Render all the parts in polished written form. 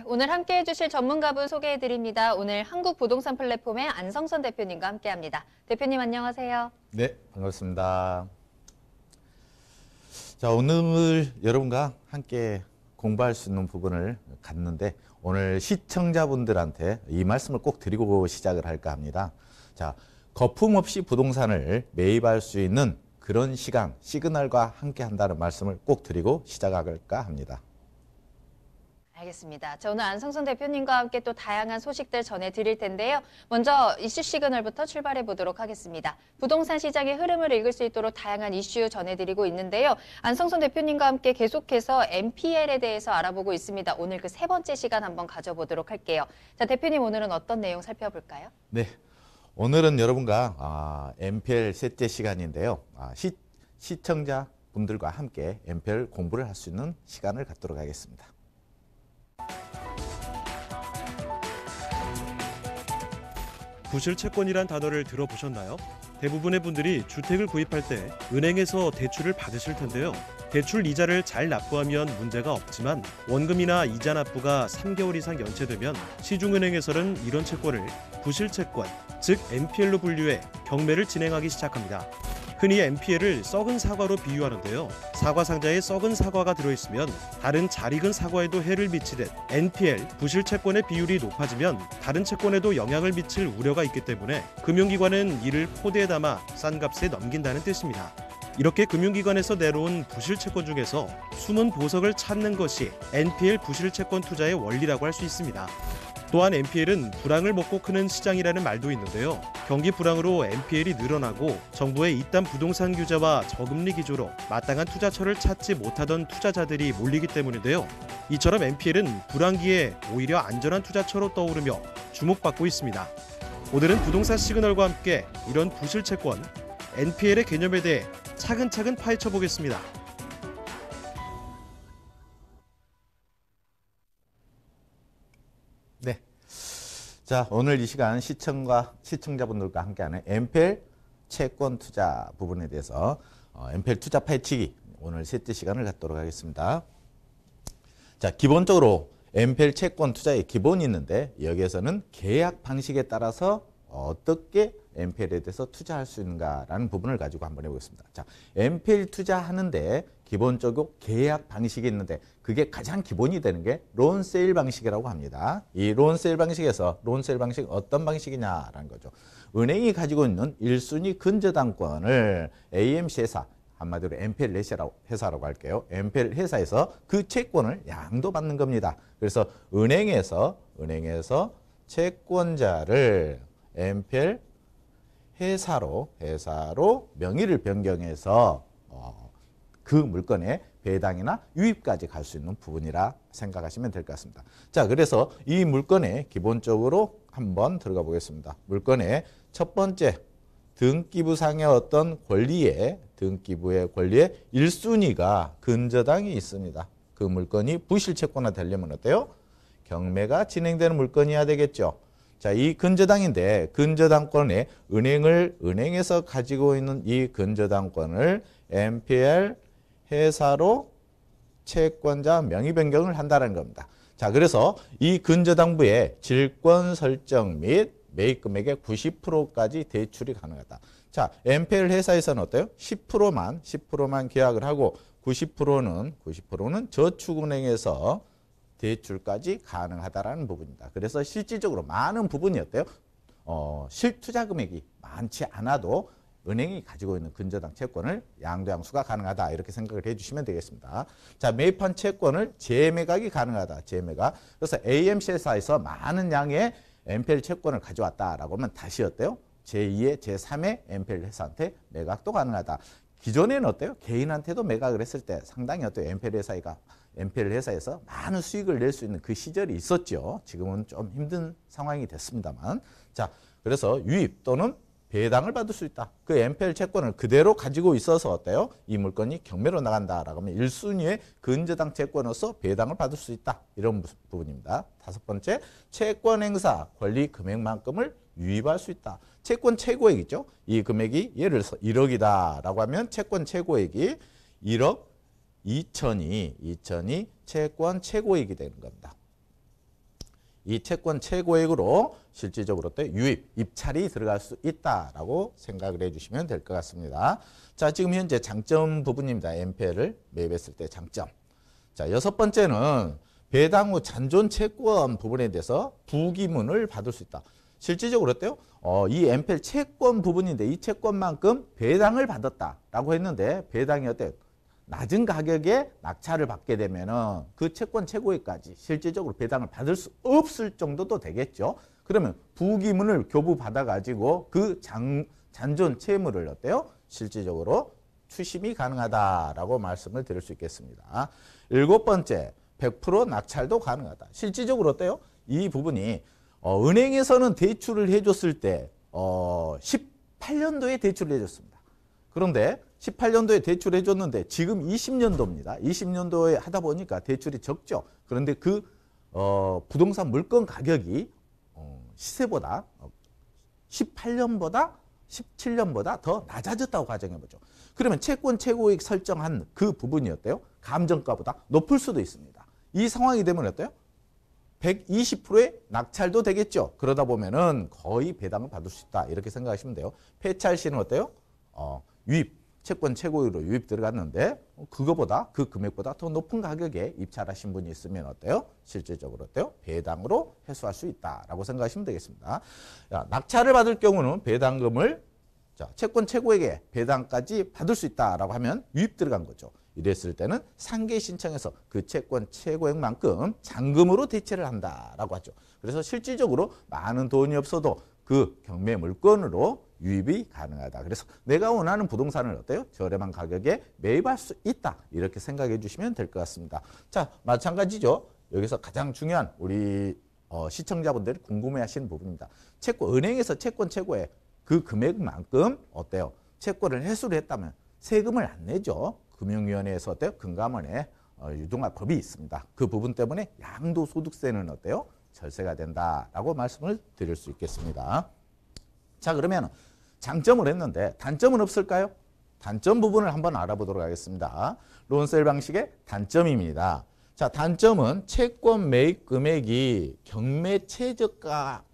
오늘 함께해 주실 전문가분 소개해 드립니다. 오늘 한국부동산 플랫폼의 안성선 대표님과 함께합니다. 대표님 안녕하세요. 네, 반갑습니다. 자, 오늘 여러분과 함께 공부할 수 있는 부분을 갖는데 오늘 시청자분들한테 이 말씀을 꼭 드리고 시작을 할까 합니다. 자, 거품 없이 부동산을 매입할 수 있는 그런 시간, 시그널과 함께 한다는 말씀을 꼭 드리고 시작할까 합니다. 알겠습니다. 자, 오늘 안성선 대표님과 함께 또 다양한 소식들 전해드릴 텐데요. 먼저 이슈 시그널부터 출발해 보도록 하겠습니다. 부동산 시장의 흐름을 읽을 수 있도록 다양한 이슈 전해드리고 있는데요. 안성선 대표님과 함께 계속해서 NPL에 대해서 알아보고 있습니다. 오늘 그 세 번째 시간 한번 가져보도록 할게요. 자, 대표님 오늘은 어떤 내용 살펴볼까요? 네, 오늘은 여러분과 NPL 셋째 시간인데요. 시청자분들과 함께 NPL 공부를 할 수 있는 시간을 갖도록 하겠습니다. 부실채권이란 단어를 들어보셨나요? 대부분의 분들이 주택을 구입할 때 은행에서 대출을 받으실 텐데요. 대출 이자를 잘 납부하면 문제가 없지만 원금이나 이자 납부가 3개월 이상 연체되면 시중은행에서는 이런 채권을 부실채권, 즉 NPL로 분류해 경매를 진행하기 시작합니다. 흔히 NPL을 썩은 사과로 비유하는데요. 사과 상자에 썩은 사과가 들어있으면 다른 잘 익은 사과에도 해를 미치듯 NPL, 부실채권의 비율이 높아지면 다른 채권에도 영향을 미칠 우려가 있기 때문에 금융기관은 이를 포대에 담아 싼 값에 넘긴다는 뜻입니다. 이렇게 금융기관에서 내놓은 부실채권 중에서 숨은 보석을 찾는 것이 NPL 부실채권 투자의 원리라고 할 수 있습니다. 또한 NPL은 불황을 먹고 크는 시장이라는 말도 있는데요. 경기 불황으로 NPL이 늘어나고 정부의 이딴 부동산 규제와 저금리 기조로 마땅한 투자처를 찾지 못하던 투자자들이 몰리기 때문인데요. 이처럼 NPL은 불황기에 오히려 안전한 투자처로 떠오르며 주목받고 있습니다. 오늘은 부동산 시그널과 함께 이런 부실채권, NPL의 개념에 대해 차근차근 파헤쳐 보겠습니다. 네. 자, 오늘 이 시간 시청자분들과 함께하는 NPL 채권 투자 부분에 대해서 NPL 투자 파헤치기 오늘 셋째 시간을 갖도록 하겠습니다. 자, 기본적으로 NPL 채권 투자의 기본이 있는데 여기에서는 계약 방식에 따라서 어떻게 NPL에 대해서 투자할 수 있는가라는 부분을 가지고 한번 해보겠습니다. 자, NPL 투자하는데 기본적으로 계약 방식이 있는데 그게 가장 기본이 되는 게 론세일 방식이라고 합니다. 이 론세일 방식에서 론세일 방식 어떤 방식이냐라는 거죠. 은행이 가지고 있는 1순위 근저당권을 AMC 회사, 한마디로 NPL 회사라고 할게요. NPL 회사에서 그 채권을 양도받는 겁니다. 그래서 은행에서 채권자를 NPL 회사로 명의를 변경해서 그 물건의 배당이나 유입까지 갈 수 있는 부분이라 생각하시면 될 것 같습니다. 자, 그래서 이 물건에 기본적으로 한번 들어가 보겠습니다. 물건의 첫 번째 등기부상의 어떤 등기부의 권리에 1순위가 근저당이 있습니다. 그 물건이 부실채권화 되려면 어때요? 경매가 진행되는 물건이어야 되겠죠. 자, 이 근저당인데 근저당권에 은행에서 가지고 있는 이 근저당권을 NPL 회사로 채권자 명의 변경을 한다는 겁니다. 자, 그래서 이 근저당부의 질권 설정 및 매입 금액의 90%까지 대출이 가능하다. 자, NPL 회사에서는 어때요? 10%만 계약을 하고 90%는 저축은행에서 대출까지 가능하다라는 부분입니다. 그래서 실질적으로 많은 부분이 어때요? 실투자 금액이 많지 않아도 은행이 가지고 있는 근저당 채권을 양도양수가 가능하다 이렇게 생각을 해주시면 되겠습니다. 자, 매입한 채권을 재매각이 가능하다. 재매각. 그래서 AMC 회사에서 많은 양의 NPL 채권을 가져왔다라고 하면 다시 어때요? 제2의 제3의 NPL 회사한테 매각도 가능하다. 기존에는 어때요? 개인한테도 매각을 했을 때 상당히 어때요? NPL 회사에서 많은 수익을 낼 수 있는 그 시절이 있었죠. 지금은 좀 힘든 상황이 됐습니다만. 자, 그래서 유입 또는 배당을 받을 수 있다. 그 NPL 채권을 그대로 가지고 있어서 어때요? 이 물건이 경매로 나간다라고 하면 1순위의 근저당 채권으로서 배당을 받을 수 있다. 이런 부분입니다. 다섯 번째, 채권 행사 권리 금액만큼을 유입할 수 있다. 채권 최고액이죠. 이 금액이 예를 들어서 1억이다라고 하면 채권 최고액이 1억 2천이 채권 최고액이 되는 겁니다. 이 채권 최고액으로 실질적으로 또 유입, 입찰이 들어갈 수 있다라고 생각을 해주시면 될 것 같습니다. 자, 지금 현재 장점 부분입니다. NPL을 매입했을 때 장점. 자, 6번째는 배당 후 잔존 채권 부분에 대해서 부기문을 받을 수 있다. 실질적으로 어때요? 이 NPL 채권 부분인데 이 채권만큼 배당을 받았다라고 했는데 배당이 어때요? 낮은 가격에 낙찰을 받게 되면은 그 채권 최고액까지 실질적으로 배당을 받을 수 없을 정도도 되겠죠. 그러면 부기문을 교부받아 가지고 그 잔존 채무를 어때요? 실질적으로 추심이 가능하다라고 말씀을 드릴 수 있겠습니다. 7번째, 100% 낙찰도 가능하다. 실질적으로 어때요? 이 부분이 은행에서는 대출을 해줬을 때 18년도에 대출을 해줬습니다. 그런데 18년도에 대출을 해줬는데 지금 20년도입니다. 20년도에 하다 보니까 대출이 적죠. 그런데 그 부동산 물건 가격이 시세보다 18년보다 17년보다 더 낮아졌다고 가정해보죠. 그러면 채권 최고액 설정한 그 부분이 어때요? 감정가보다 높을 수도 있습니다. 이 상황이 되면 어때요? 120%의 낙찰도 되겠죠. 그러다 보면은 거의 배당을 받을 수 있다. 이렇게 생각하시면 돼요. 폐찰 시는 어때요? 유입, 채권 최고액으로 유입 들어갔는데 그거보다 그 금액보다 더 높은 가격에 입찰하신 분이 있으면 어때요? 실질적으로 어때요? 배당으로 회수할 수 있다라고 생각하시면 되겠습니다. 자, 낙찰을 받을 경우는 배당금을 채권 최고액의 배당까지 받을 수 있다라고 하면 유입 들어간 거죠. 이랬을 때는 상계 신청해서 그 채권 최고액만큼 잔금으로 대체를 한다라고 하죠. 그래서 실질적으로 많은 돈이 없어도 그 경매 물건으로 유입이 가능하다. 그래서 내가 원하는 부동산을 어때요? 저렴한 가격에 매입할 수 있다. 이렇게 생각해 주시면 될 것 같습니다. 자, 마찬가지죠. 여기서 가장 중요한 우리 시청자분들이 궁금해하시는 부분입니다. 은행에서 채권 최고액 그 금액만큼 어때요? 채권을 회수를 했다면 세금을 안 내죠. 금융위원회에서 어때요? 금감원에 유동화 법이 있습니다. 그 부분 때문에 양도소득세는 어때요? 절세가 된다라고 말씀을 드릴 수 있겠습니다. 자, 그러면 장점을 했는데 단점은 없을까요? 단점 부분을 한번 알아보도록 하겠습니다. 론세일 방식의 단점입니다. 자, 단점은 채권 매입 금액이 경매 최저가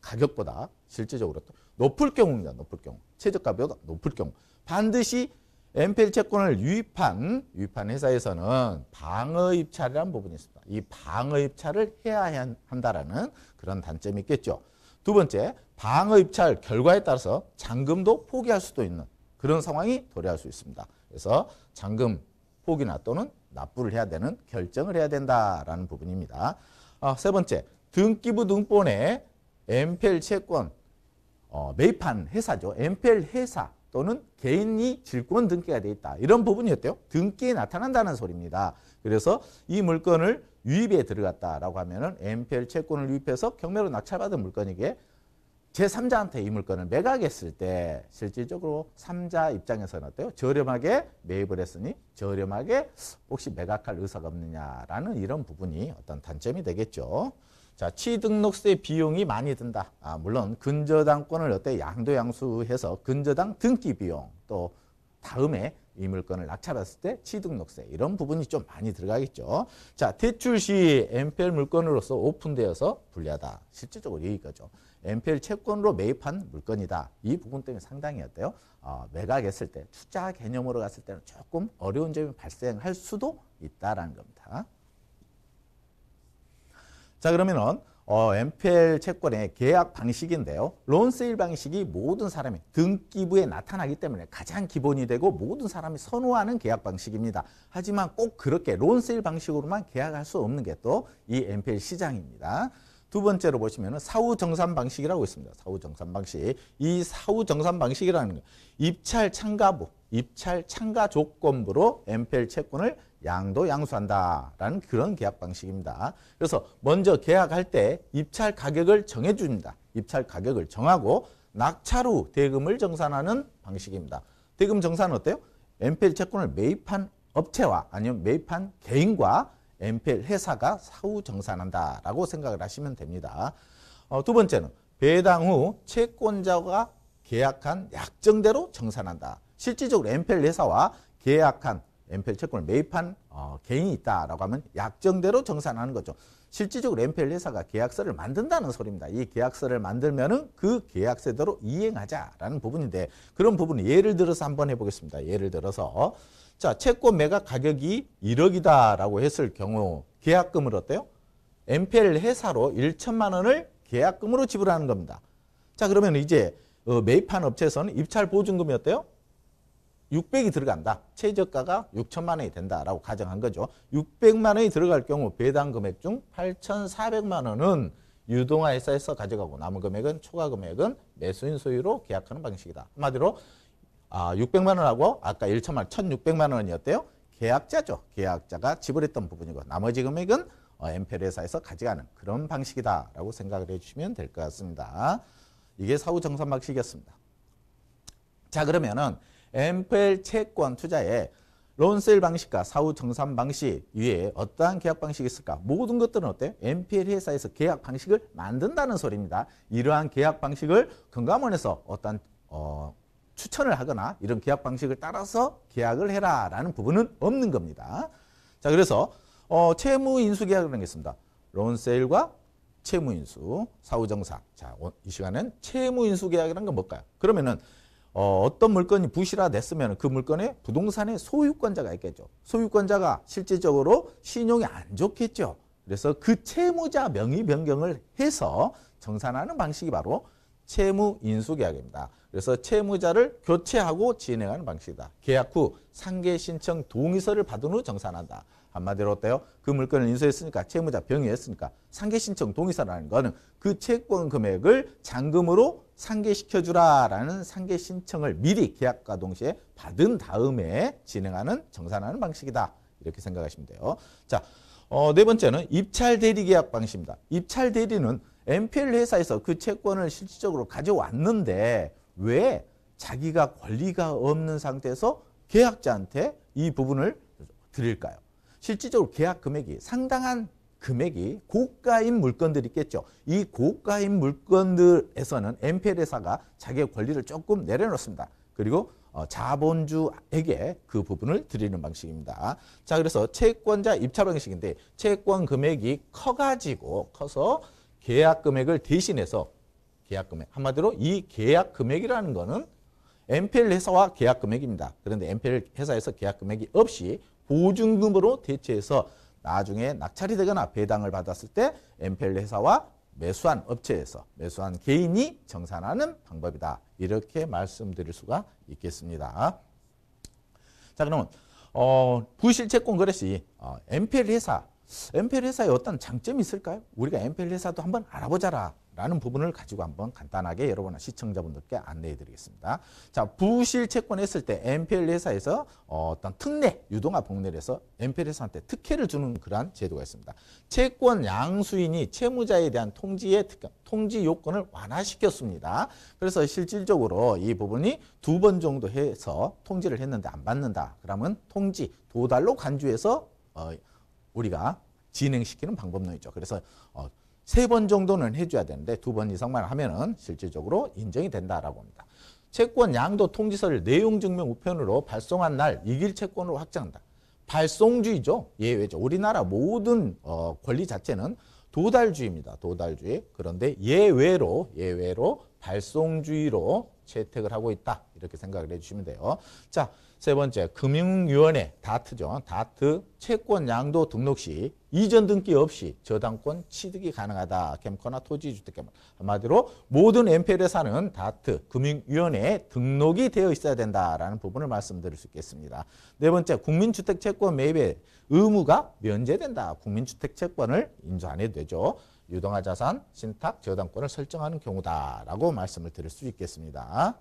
가격보다 실질적으로 높을 경우입니다. 높을 경우. 최저가보다 높을 경우. 반드시 NPL 채권을 유입한 회사에서는 방어 입찰이라는 부분이 있습니다. 이 방어 입찰을 해야 한다라는 그런 단점이 있겠죠. 두 번째, 방어 입찰 결과에 따라서 잔금도 포기할 수도 있는 그런 상황이 도래할 수 있습니다. 그래서 잔금 포기나 또는 납부를 해야 되는 결정을 해야 된다라는 부분입니다. 세 번째, 등기부 등본에 NPL 채권 매입한 회사죠. NPL 회사 또는 개인이 질권 등기가 돼 있다. 이런 부분이 어때요? 등기에 나타난다는 소리입니다. 그래서 이 물건을 유입에 들어갔다라고 하면은 NPL 채권을 유입해서 경매로 낙찰받은 물건이기에 제3자한테 이 물건을 매각했을 때 실질적으로 3자 입장에서는 어때요? 저렴하게 매입을 했으니 저렴하게 혹시 매각할 의사가 없느냐라는 이런 부분이 어떤 단점이 되겠죠. 자, 취등록세 비용이 많이 든다. 물론 근저당권을 어때 양도양수해서 근저당 등기 비용 또 다음에 이 물건을 낙찰했을 때 취등록세 이런 부분이 좀 많이 들어가겠죠. 자, 대출 시 NPL 물건으로서 오픈되어서 불리하다. 실질적으로 이거죠. NPL 채권으로 매입한 물건이다. 이 부분 때문에 상당히 어때요? 매각했을 때 투자 개념으로 갔을 때는 조금 어려운 점이 발생할 수도 있다라는 겁니다. 자, 그러면은 NPL 채권의 계약 방식인데요. 론세일 방식이 모든 사람이 등기부에 나타나기 때문에 가장 기본이 되고 모든 사람이 선호하는 계약 방식입니다. 하지만 꼭 그렇게 론세일 방식으로만 계약할 수 없는 게 또 이 NPL 시장입니다. 두 번째로 보시면 사후정산 방식이라고 있습니다. 사후정산 방식. 이 사후정산 방식이라는 거 입찰 참가부, 입찰 참가 조건부로 NPL 채권을 양도양수한다라는 그런 계약 방식입니다. 그래서 먼저 계약할 때 입찰 가격을 정해줍니다. 입찰 가격을 정하고 낙찰 후 대금을 정산하는 방식입니다. 대금 정산은 어때요? NPL 채권을 매입한 업체와 아니면 매입한 개인과 NPL 회사가 사후 정산한다라고 생각을 하시면 됩니다. 두 번째는 배당 후 채권자가 계약한 약정대로 정산한다. 실질적으로 NPL 회사와 계약한 NPL 채권을 매입한 개인이 있다라고 하면 약정대로 정산하는 거죠. 실질적으로 NPL 회사가 계약서를 만든다는 소리입니다. 이 계약서를 만들면은 그 계약서대로 이행하자라는 부분인데 그런 부분을 예를 들어서 한번 해보겠습니다. 예를 들어서 자, 채권 매각 가격이 1억이다라고 했을 경우 계약금을 어때요? NPL 회사로 1천만 원을 계약금으로 지불하는 겁니다. 자, 그러면 이제 매입한 업체에서는 입찰 보증금이 어때요? 600이 들어간다. 최저가가 6천만 원이 된다라고 가정한 거죠. 600만 원이 들어갈 경우 배당 금액 중 8,400만 원은 유동화 회사에서 가져가고 남은 금액은 초과 금액은 매수인 소유로 계약하는 방식이다. 한마디로 600만 원하고 아까 1천만 원, 1,600만 원이었대요. 계약자죠. 계약자가 지불했던 부분이고 나머지 금액은 NPL 회사에서 가져가는 그런 방식이다라고 생각을 해주시면 될 것 같습니다. 이게 사후 정산 방식이었습니다. 자, 그러면은 NPL 채권 투자에 론세일 방식과 사후 정산 방식 위에 어떠한 계약 방식이 있을까? 모든 것들은 어때요? NPL 회사에서 계약 방식을 만든다는 소리입니다. 이러한 계약 방식을 금감원에서 어떤 추천을 하거나 이런 계약 방식을 따라서 계약을 해라라는 부분은 없는 겁니다. 자, 그래서 채무인수 계약이라는 게 있습니다. 론세일과 채무인수, 사후정산. 자, 이 시간엔 채무인수 계약이라는 건 뭘까요? 그러면은 어떤 물건이 부실화됐으면 그 물건에 부동산의 소유권자가 있겠죠. 소유권자가 실질적으로 신용이 안 좋겠죠. 그래서 그 채무자 명의 변경을 해서 정산하는 방식이 바로 채무인수계약입니다. 그래서 채무자를 교체하고 진행하는 방식이다. 계약 후 상계 신청 동의서를 받은 후 정산한다. 한마디로 어때요? 그 물건을 인수했으니까 채무자 병의했으니까 상계 신청 동의서라는 거는 그 채권 금액을 잔금으로 상계시켜주라라는 상계 신청을 미리 계약과 동시에 받은 다음에 진행하는 정산하는 방식이다. 이렇게 생각하시면 돼요. 자, 네 번째는 입찰 대리 계약 방식입니다. 입찰 대리는 NPL 회사에서 그 채권을 실질적으로 가져왔는데 왜 자기가 권리가 없는 상태에서 계약자한테 이 부분을 드릴까요? 실질적으로 계약 금액이 상당한 금액이 고가인 물건들이 있겠죠. 이 고가인 물건들에서는 NPL 회사가 자기의 권리를 조금 내려놓습니다. 그리고 자본주에게 그 부분을 드리는 방식입니다. 자, 그래서 채권자 입찰 방식인데 채권 금액이 커서 계약 금액을 대신해서 계약 금액, 한마디로 이 계약 금액이라는 거는 NPL 회사와 계약 금액입니다. 그런데 NPL 회사에서 계약 금액이 없이 보증금으로 대체해서 나중에 낙찰이 되거나 배당을 받았을 때 NPL 회사와 매수한 업체에서 매수한 개인이 정산하는 방법이다. 이렇게 말씀드릴 수가 있겠습니다. 자, 그러면 부실채권 거래 시 NPL 회사에 어떤 장점이 있을까요? 우리가 NPL 회사도 한번 알아보자라 라는 부분을 가지고 한번 간단하게 여러분 시청자분들께 안내해 드리겠습니다. 자, 부실채권 했을 때 NPL 회사에서 어떤 특례, 유동화 복례에서 NPL 회사한테 특혜를 주는 그러한 제도가 있습니다. 채권 양수인이 채무자에 대한 통지 요건을 완화시켰습니다. 그래서 실질적으로 이 부분이 2번 정도 해서 통지를 했는데 안 받는다. 그러면 통지, 도달로 간주해서 우리가 진행시키는 방법론이죠. 그래서 3번 정도는 해줘야 되는데 2번 이상만 하면은 실질적으로 인정이 된다라고 합니다. 채권 양도 통지서를 내용증명 우편으로 발송한 날 이길 채권으로 확정한다. 발송주의죠. 예외죠. 우리나라 모든 권리 자체는 도달주의입니다. 도달주의. 그런데 예외로 발송주의로 채택을 하고 있다. 이렇게 생각을 해주시면 돼요. 자, 3번째, 금융위원회, 다트죠. 다트, 채권 양도 등록 시 이전 등기 없이 저당권 취득이 가능하다. 캠코나 토지주택개발. 한마디로 모든 NPL 회사는 다트, 금융위원회에 등록이 되어 있어야 된다라는 부분을 말씀드릴 수 있겠습니다. 4번째, 국민주택채권 매입의 의무가 면제된다. 국민주택채권을 인수 안 해도 되죠. 유동화 자산, 신탁, 저당권을 설정하는 경우다라고 말씀을 드릴 수 있겠습니다.